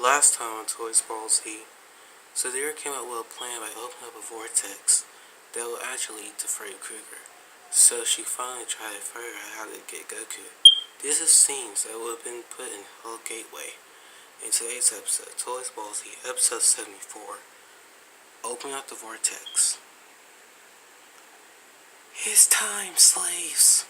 Last time on Toysballz, Sadira came up with a plan by opening up a vortex that will actually lead to Freddy Krueger. So she finally tried to figure out how to get Goku. These are scenes that would have been put in Hell Gateway. In today's episode, Toysballz, episode 74, opening up the vortex. It's time, slaves.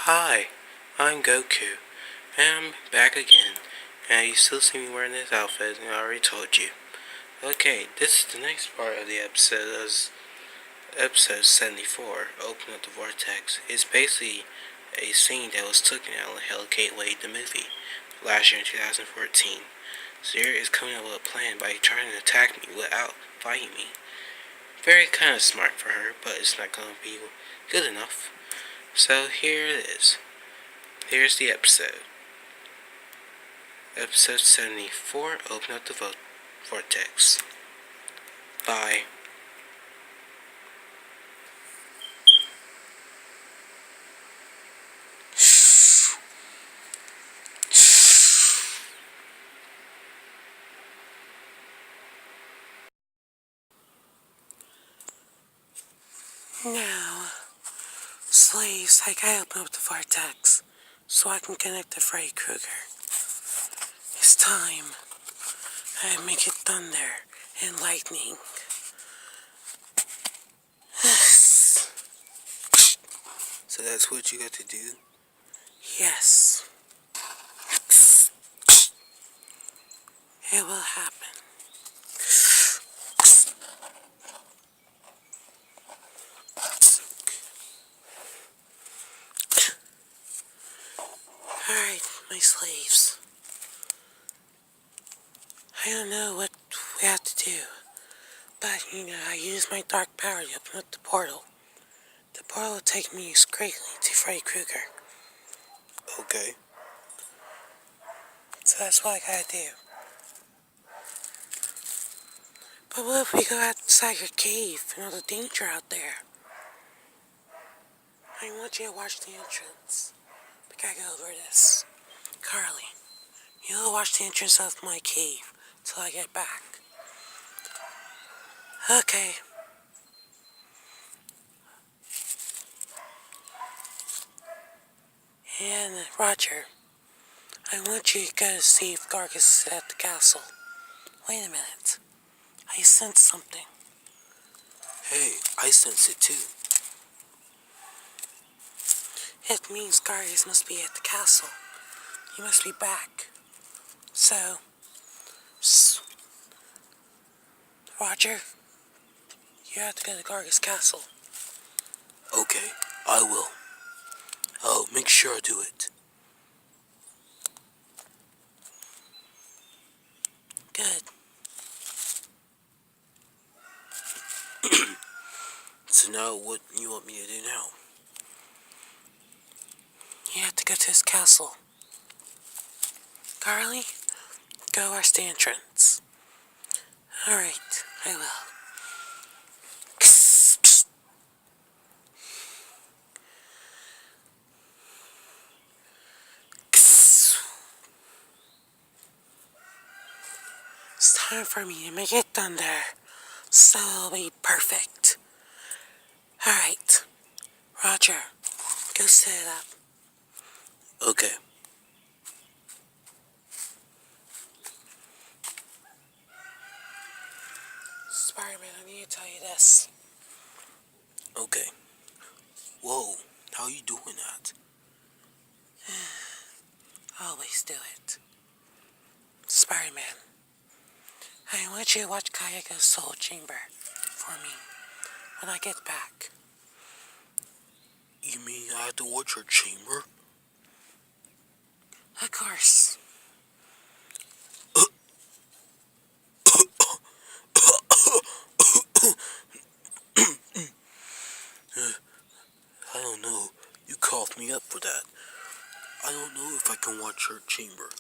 Hi, I'm Goku, and I'm back again, and you still see me wearing this outfit, and I already told you. Okay, this is the next part of the episode, episode 74, Open Up the Vortex. It's basically a scene that was taken out of Hell Gateway, the movie, last year in 2014. Zero is coming up with a plan by trying to attack me without fighting me. Very kind of smart for her, but it's not going to be good enough. So here it is. Here's the episode. Episode 74, Open Up the Vortex. Bye. Now, slaves, I gotta open up the vortex so I can connect to Freddy Krueger. It's time. I make it thunder and lightning. So that's what you got to do? Yes. It will happen. Alright, my slaves. I don't know what we have to do, but I use my dark power to open up the portal. The portal will take me straightly to Freddy Krueger. Okay. So that's what I gotta do. But what if we go outside your cave and all the danger out there? I want you to watch the entrance. We gotta go over this. Carly, you'll watch the entrance of my cave till I get back. Okay. And Roger, I want you to go see if Gargus is at the castle. Wait a minute. I sense something. Hey, I sense it too. It means Gargus must be at the castle. He must be back. So, Roger, you have to go to Gargus Castle. Okay, I will. I'll make sure I do it. Good. So now what you want me to do now? You have to go to his castle. Carly, go watch the entrance. Alright, I will. It's time for me to make it thunder, so it'll be perfect. Alright, Roger, go set it up. Okay. Spider-Man, I need to tell you this. Okay. Whoa, how are you doing that? Always do it. Spider-Man, I want you to watch Kayako's soul chamber for me when I get back. You mean I have to watch her chamber? Of course. I don't know. You coughed me up for that. I don't know if I can watch her chamber.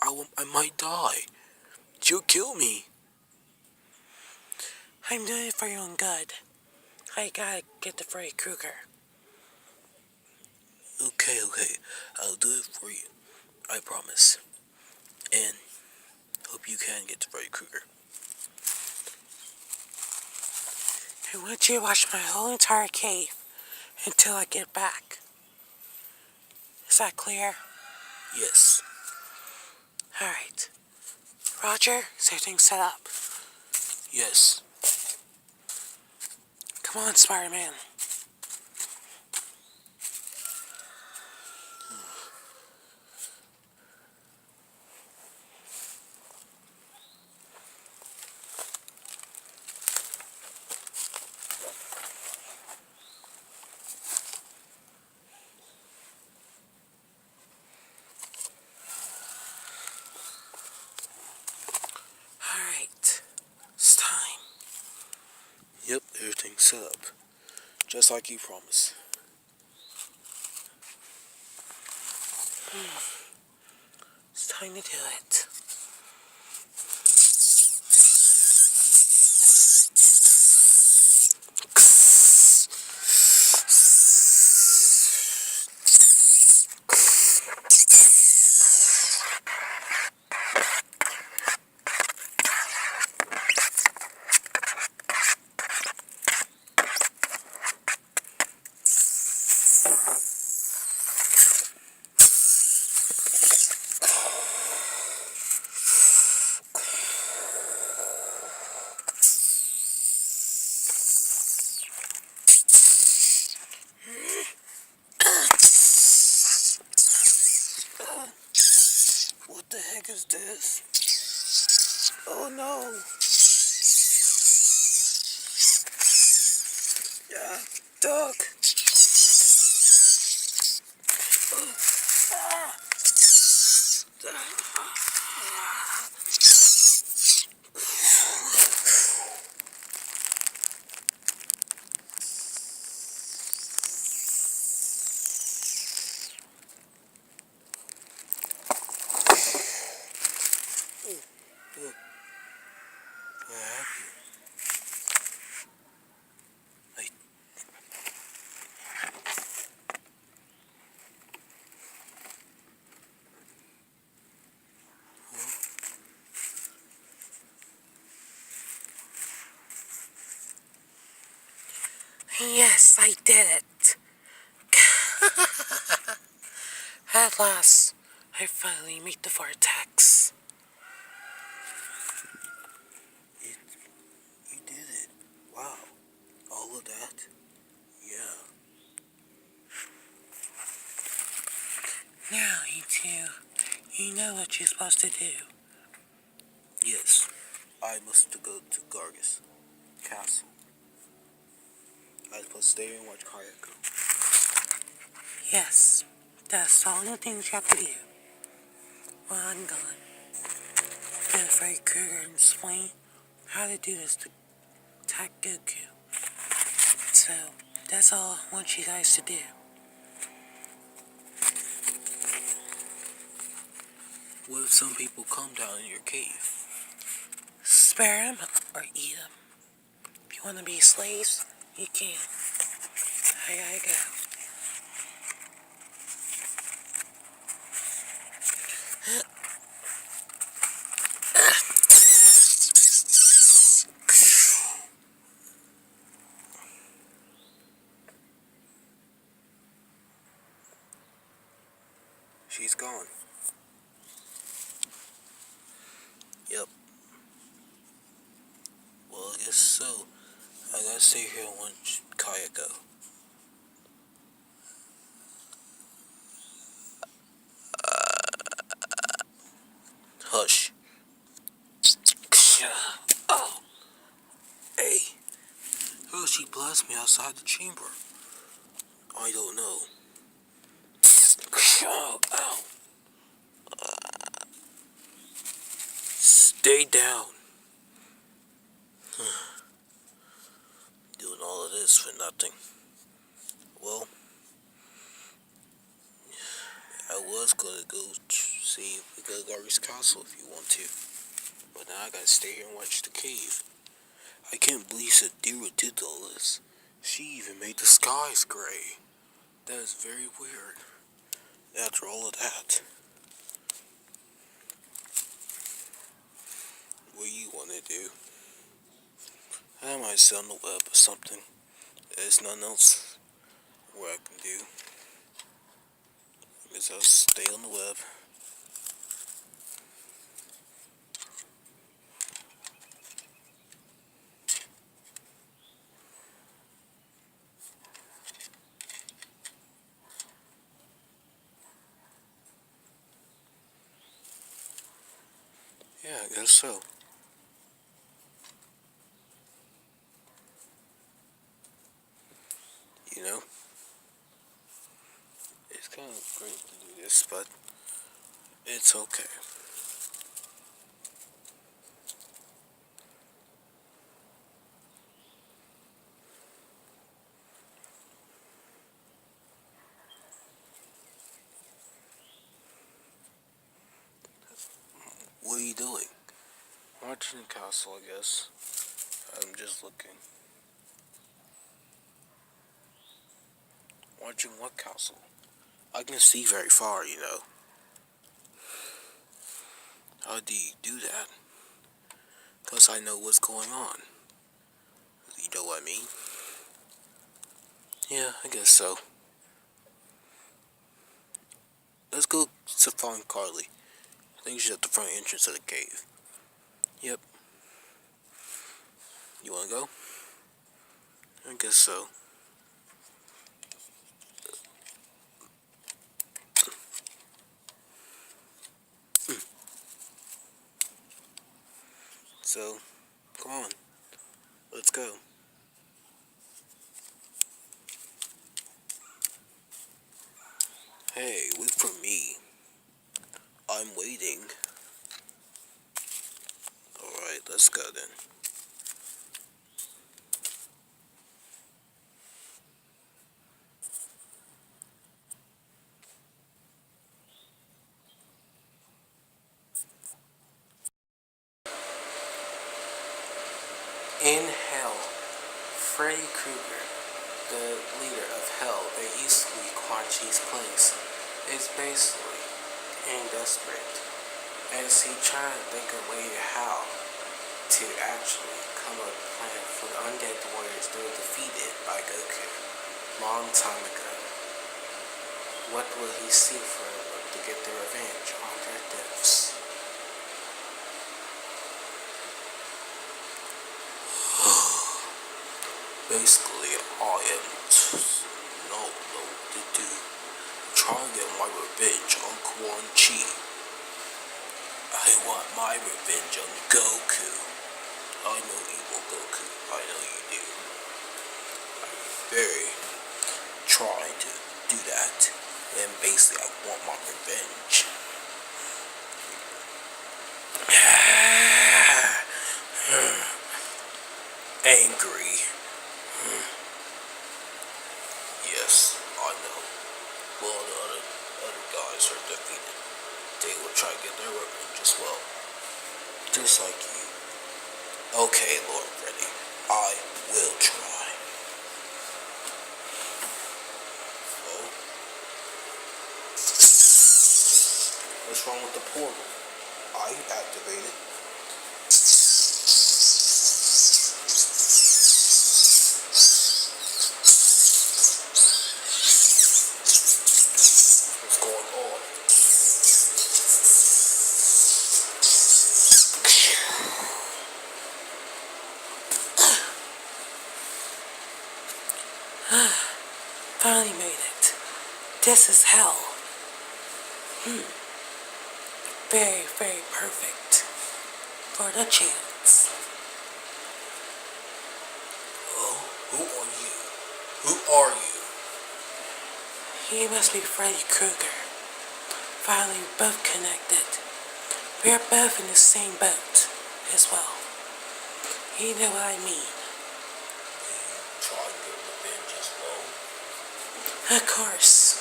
I might die. She'll kill me. I'm doing it for your own good. I gotta get to Freddy Krueger. Okay, I'll do it for you. I promise. And hope you can get to Freddy Krueger. I want you to watch my whole entire cave until I get back. Is that clear? Yes. Alright. Roger, is everything set up? Yes. Come on, Spider-Man. Alright. It's time. Yep, everything's set up. Just like you promised. It's time to do it. What the heck is this? Oh no! Yeah, Doug! What happened? Yes, I did it. At last, I finally meet the Vortex. You did it. Wow. All of that? Yeah. Now, you two, you know what you're supposed to do. Yes. I must go to Gargus Castle. I was supposed to stay here and watch Kayako. Yes. That's all the things you have to do. While I'm gone. Get Freddy Krueger and explain how to do this to attack Goku. So, that's all I want you guys to do. What if some people come down in your cave? Spare them or eat them. If you want to be slaves, you can. I gotta go. She's gone. Yep. Well, I guess so. I gotta stay here and watch Kayako. Hush. Oh. Hey. How she blast me outside the chamber? I don't know. Ow. Stay down. Doing all of this for nothing. Well, I was gonna go see if we go to Gargus Castle if you want to. But now I gotta stay here and watch the cave. I can't believe Sadira did all this. She even made the skies gray. That is very weird. after all of that, what you want to do? I might sit on the web or something. There's nothing else where I can do. I guess I'll stay on the web. Yeah, I guess so. You know, it's kind of great to do this, but it's okay. What are you doing? Watching the castle, I guess. I'm just looking. Watching what castle? I can see very far, you know. How do you do that? Because I know what's going on. You know what I mean? Yeah, I guess so. Let's go to find Carly. I think she's at the front entrance of the cave. Yep. You wanna go? I guess so. So, come on. Let's go. Hey, wait for me. I'm waiting. Alright, let's go then. In hell, Freddy Krueger, the leader of hell, that used to be Quan Chi's place, is basically in desperate as he trying to think of a way how to actually come up with a plan for the undead warriors that were defeated by Goku long time ago. What will he see for to get their revenge on their deaths? Basically, I am not know what to do. Try to get my revenge on Quan Chi. I want my revenge on Goku. I know evil Goku. I know you do. I'm very trying to do that. And basically, I want my revenge. Angry. Yes, I know. Well, the other guys are defeated. They will try to get their revenge as well. Just like you. Okay, Lord Freddy. I will try. Oh. What's wrong with the portal? I activated. What's going on? Finally made it. This is hell. Very, very perfect for the chance. Oh, who are you? Who are you? He must be Freddy Krueger. Finally, we're both connected. We're both in the same boat as well. You know what I mean? Try to get revenge as well. Of course.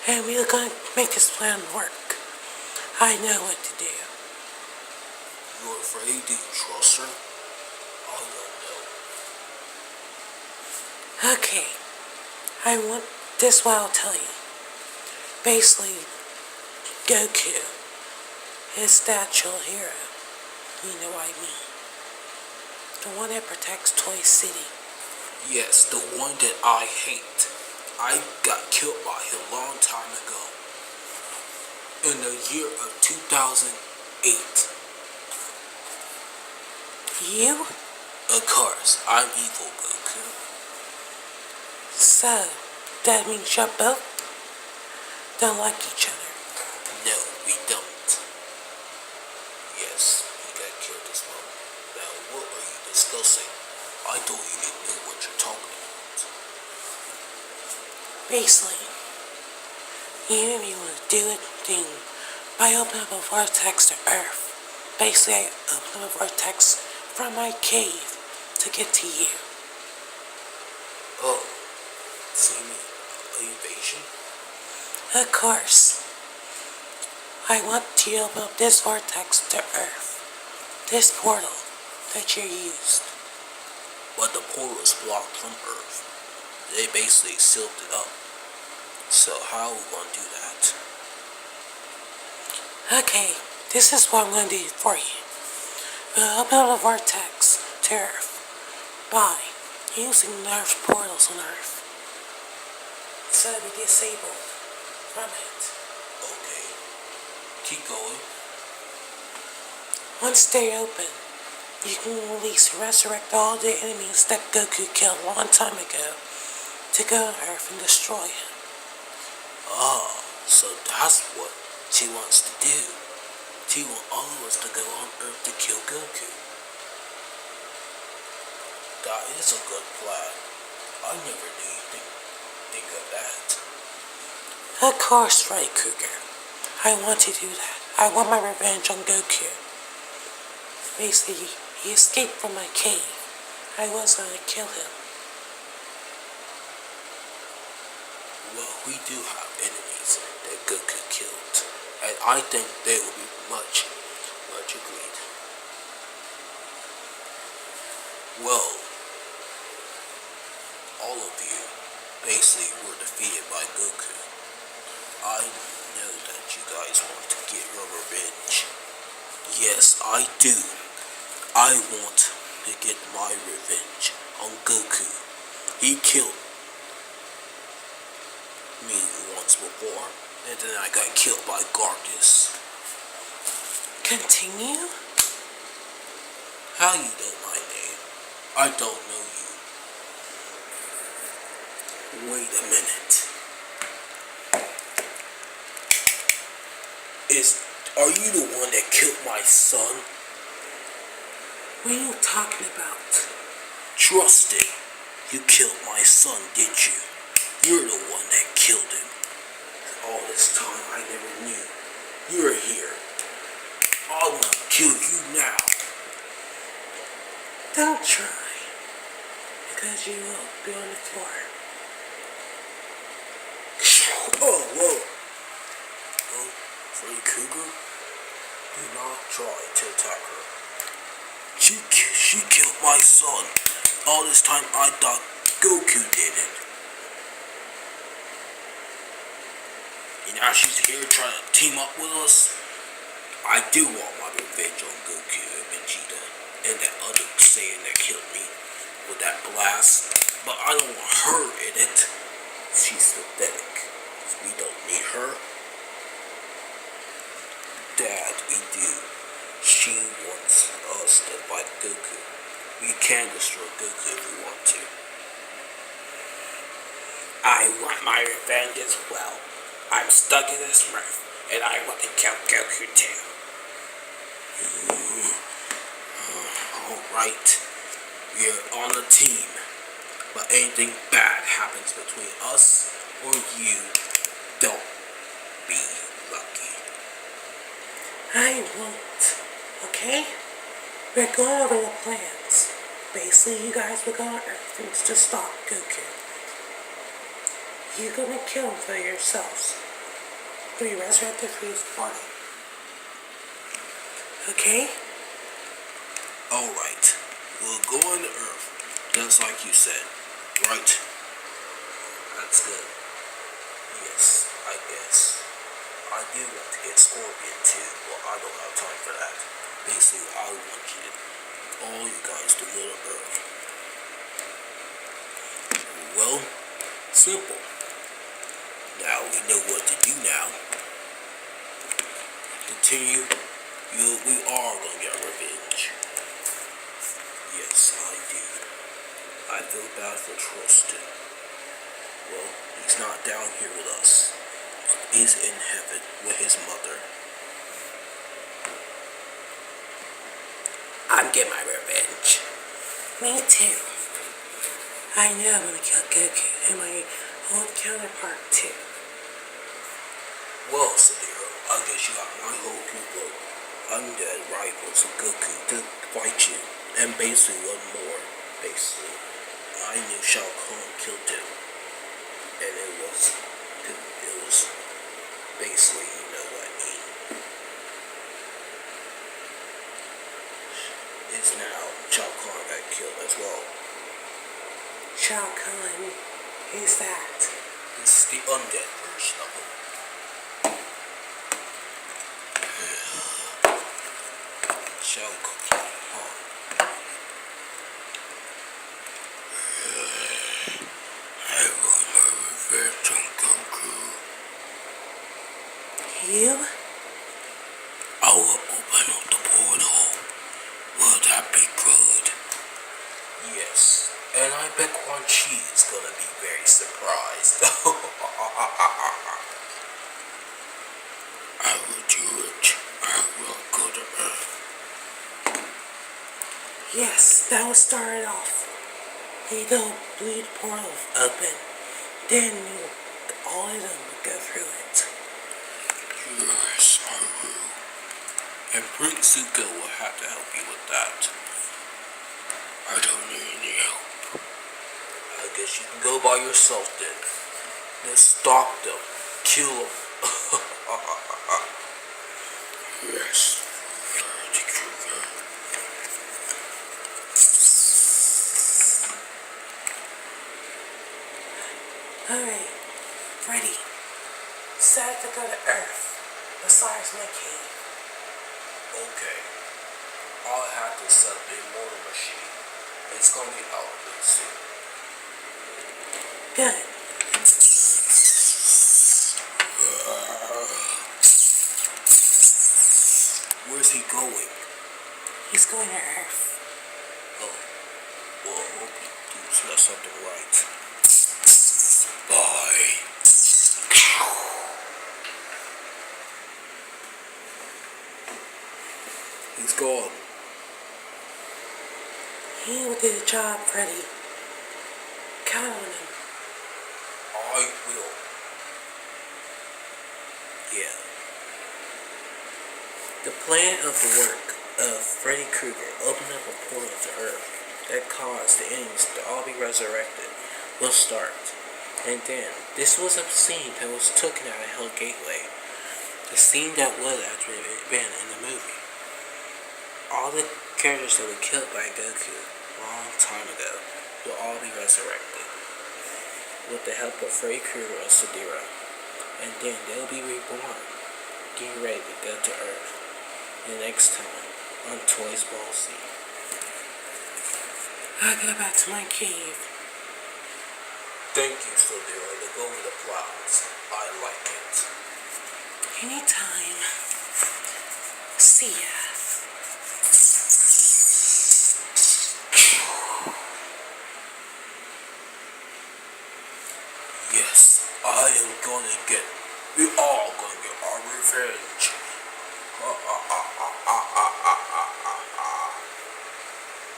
And we're going to make this plan work. I know what to do. You're afraid? Do you trust her? I don't know. Okay. This is what I'll tell you. Basically, Goku, his natural hero. You know what I mean. The one that protects Toy City. Yes, the one that I hate. I got killed by him a long time ago. In the year of 2008. You? Of course, I'm evil, Goku. So, that means you both don't like each other. No, we don't. Yes, he got killed as well. Now, what are you discussing? I thought you didn't know what you're talking about. Basically, you didn't even want to do a thing by opening up a vortex to Earth. Basically, I opened up a vortex from my cave to get to you. Oh, so you mean an invasion? Of course. I want to open up this vortex to Earth. This portal that you used. But the portal is blocked from Earth. They basically sealed it up. So how are we going to do that? Okay, this is what I'm going to do for you. We'll open up a vortex to Earth by using Earth's portals on Earth. So it'll be disabled from it. Okay. Keep going. Once they open, you can resurrect all the enemies that Goku killed a long time ago to go on Earth and destroy him. Ah, so that's what she wants to do. She wants all of us to go on Earth to kill Goku. That is a good plan. I never knew you think of that. Of course, right, Cougar. I want to do that. I want my revenge on Goku. Basically, he escaped from my cave. I was going to kill him. Well, we do have enemies that Goku killed. And I think they will be much agreed. Well, all of you basically were defeated by Goku. I know that you guys want to get your revenge. Yes, I do. I want to get my revenge on Goku. He killed me once before, and then I got killed by Gargus. Continue? How you know my name? I don't know you. Wait a minute. Are you the one that killed my son? What are you talking about? Trust it. You killed my son, did you? You're the one that killed him. All this time I never knew. You're here. I want to kill you now. Don't try. Because you will be on the floor. Oh, whoa. Oh, Freddy Cougar? Do not try to attack her. She killed my son. All this time I thought Goku did it. And now she's here trying to team up with us. I do want my revenge on Goku and Vegeta and that other Saiyan that killed me with that blast. But I don't want her in it. She's pathetic. We don't need her. Dad, we do. She wants us to fight Goku. We can destroy Goku if we want to. I want my revenge as well. I'm stuck in this Smurf, and I want to kill Goku too. Alright, we're on a team, but anything bad happens between us or you, don't be lucky. I won't. Okay? We're going over the plans. Basically, you guys will go on Earth and to stop Goku. You're gonna kill him for yourselves. Be resurrected for his body. Okay? Alright, we'll go on to Earth, just like you said, right? That's good. Yes, I I guess. I do want to get Scorpion too, but I don't have time for that. Basically, I want all you guys to go to Earth. Well, simple. Now we know what to do now. Continue. We are gonna get revenge. Yes, I do. I feel bad for Trustin. Well, he's not down here with us. He's in heaven with his mother. I'm getting my revenge. Me too. I know I'm gonna kill Goku and my old counterpart too. Well, Sadira, I guess you got my whole group of undead rivals of Goku to fight you. And basically one more, basically. I knew Shao Kahn killed him. And it was basically, you know what I mean. It's now Shao Kahn got killed as well. Shao Kahn, who's that? This is the undead version of him. Shao Kahn. I want my revenge on Goku. You? I will open up the portal. Will that be good? Yes. And I bet Quan Chi is gonna be very surprised. I will do it. I will go to Earth. Yes, that will start it off. They'll bleed portal open. Then all of them will go through it. Yes, I will. And Prince Zuko will have to help you with that. I don't need any help. I guess you can go by yourself then. Just stop them. Kill them. Yes. Alright, Freddy. Set to go to Earth. Besides my cave. Okay. I'll have to set up a mortar machine. It's gonna be out really soon. Good. Where's he going? He's going to Earth. Oh. Well, I hope he does something right. Bye. He's gone. He will do the job, Freddy. Count on him. I will. Yeah. The plan of the work of Freddy Krueger opened up a portal to Earth that caused the enemies to all be resurrected will start. And then, this was a scene that was taken out of Hell Gateway. The scene that was actually been in the movie. All the characters that were killed by Goku a long time ago will all be resurrected with the help of Freddy Krueger and Sadira. And then they'll be reborn, getting ready to go to Earth. The next time on Toysballz. I'll go back to my cave. Thank you, Sadira. To go over the clouds. I like it. Anytime. See ya. Yes, I am gonna get. We all gonna get our revenge.